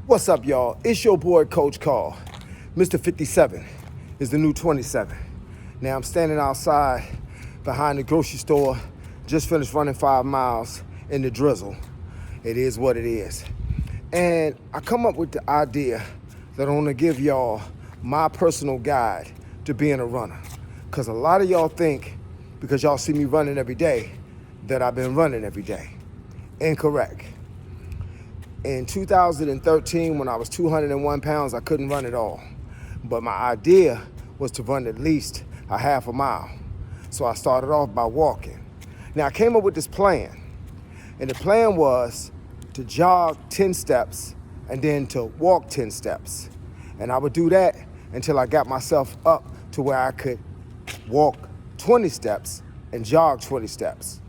What's up, y'all? It's your boy, Coach Carl. Mr. 57 is the new 27. Now I'm standing outside behind the grocery store, just finished running 5 miles in the drizzle. It is what it is. And I come up with the idea that I want to give y'all my personal guide to being a runner. Because a lot of y'all think, because y'all see me running every day, that I've been running every day. Incorrect. In 2013, when I was 201 pounds, I couldn't run at all. But my idea was to run at least a half a mile. So I started off by walking. Now I came up with this plan. And the plan was to jog 10 steps and then to walk 10 steps. And I would do that until I got myself up to where I could walk 20 steps and jog 20 steps.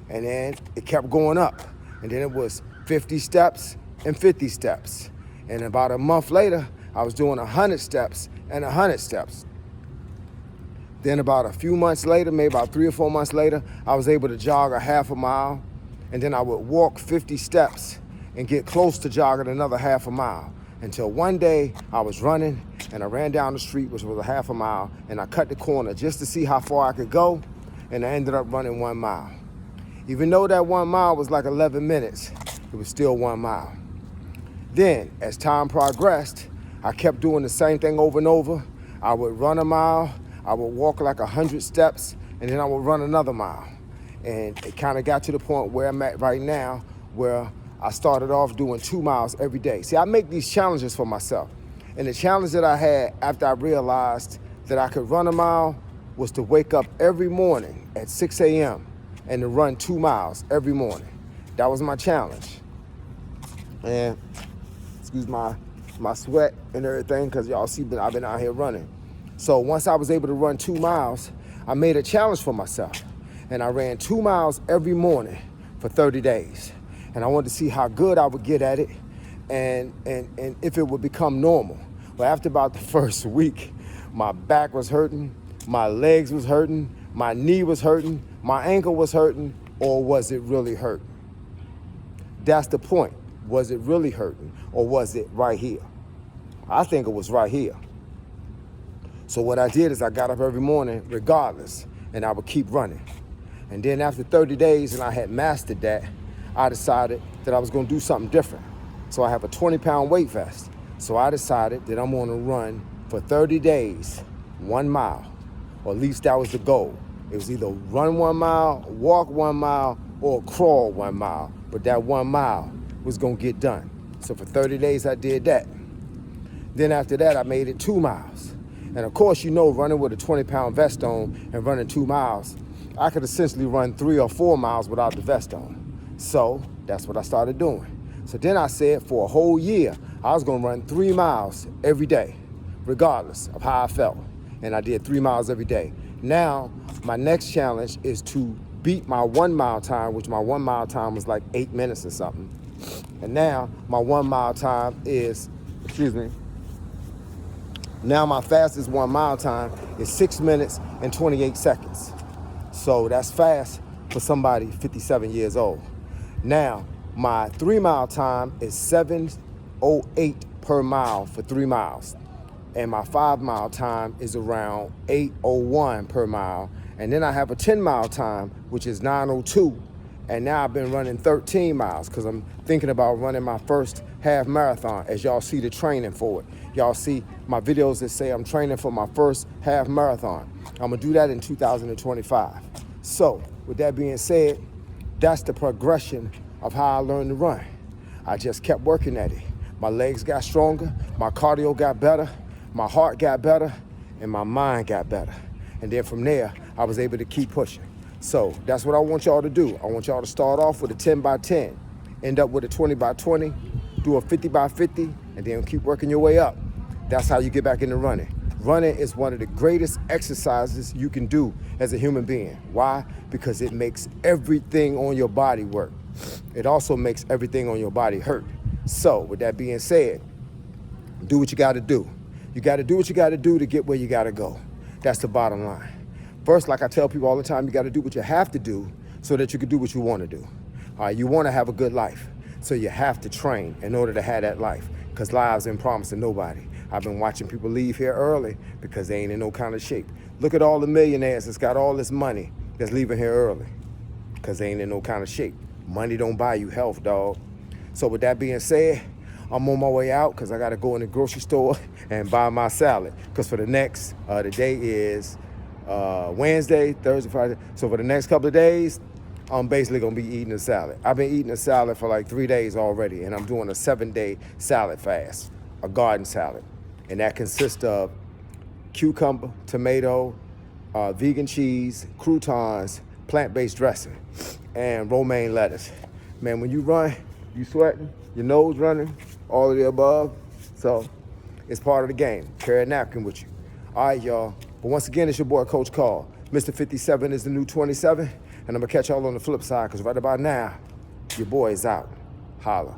And then it kept going up. And then it was 50 steps and 50 steps. And about a month later, I was doing 100 steps and 100 steps. Then about a few months later, maybe about 3 or 4 months later, I was able to jog a half a mile. And then I would walk 50 steps and get close to jogging another half a mile. Until one day I was running and I ran down the street, which was a half a mile, and I cut the corner just to see how far I could go. And I ended up running 1 mile. Even though that 1 mile was like 11 minutes, it was still 1 mile. Then, as time progressed, I kept doing the same thing over and over. I would run a mile, I would walk like 100 steps, and then I would run another mile. And it kind of got to the point where I'm at right now, where I started off doing 2 miles every day. See, I make these challenges for myself. And the challenge that I had after I realized that I could run a mile was to wake up every morning at 6 a.m. and to run 2 miles every morning. That was my challenge. And excuse my sweat and everything, because y'all see I've been out here running. So once I was able to run 2 miles, I made a challenge for myself. And I ran 2 miles every morning for 30 days. And I wanted to see how good I would get at it and if it would become normal. But after about the first week, my back was hurting, my legs was hurting, my knee was hurting, my ankle was hurting, or was it really hurting? That's the point. Was it really hurting, or was it right here? I think it was right here. So what I did is I got up every morning regardless, and I would keep running. And then after 30 days, and I had mastered that, I decided that I was gonna do something different. So I have a 20-pound weight vest. So I decided that I'm gonna run for 30 days, 1 mile, or at least that was the goal. It was either run 1 mile, walk 1 mile, or crawl 1 mile. But that 1 mile was gonna get done. So for 30 days, I did that. Then after that, I made it 2 miles. And of course, you know, running with a 20-pound vest on and running 2 miles, I could essentially run 3 or 4 miles without the vest on. So that's what I started doing. So then I said for a whole year, I was gonna run 3 miles every day, regardless of how I felt. And I did 3 miles every day. Now, my next challenge is to beat my 1 mile time, which my 1 mile time was like 8 minutes or something. And now my 1 mile time is, now my fastest 1 mile time is 6 minutes and 28 seconds. So that's fast for somebody 57 years old. Now, my 3 mile time is 7:08 per mile for 3 miles. And my 5 mile time is around 8:01 per mile. And then I have a 10 mile time, which is 9:02. And now I've been running 13 miles because I'm thinking about running my first half marathon. As y'all see the training for it. Y'all see my videos that say I'm training for my first half marathon. I'm gonna do that in 2025. So with that being said, that's the progression of how I learned to run. I just kept working at it. My legs got stronger, my cardio got better, my heart got better, and my mind got better. And then from there, I was able to keep pushing. So that's what I want y'all to do. I want y'all to start off with a 10 by 10, end up with a 20 by 20, do a 50 by 50, and then keep working your way up. That's how you get back into running. Running is one of the greatest exercises you can do as a human being. Why? Because it makes everything on your body work. It also makes everything on your body hurt. So with that being said, do what you gotta do. You gotta do what you gotta do to get where you gotta go. That's the bottom line. First, like I tell people all the time, you gotta do what you have to do so that you can do what you wanna do. You wanna have a good life, so you have to train in order to have that life. because lives ain't promised to nobody. I've been watching people leave here early because they ain't in no kind of shape. Look at all the millionaires that's got all this money that's leaving here early because they ain't in no kind of shape. Money don't buy you health, dog. So with that being said, I'm on my way out because I got to go in the grocery store and buy my salad. Because for the next, the day is Wednesday, Thursday, Friday. So for the next couple of days, I'm basically going to be eating a salad. I've been eating a salad for like 3 days already, and I'm doing a 7-day salad fast, a garden salad. And that consists of cucumber, tomato, vegan cheese, croutons, plant-based dressing, and romaine lettuce. Man, when you run, you sweating, your nose running, all of the above. So it's part of the game. Carry a napkin with you. All right, y'all. But once again, it's your boy, Coach Carl. Mr. 57 is the new 27, and I'm going to catch y'all on the flip side because right about now, your boy is out. Holla.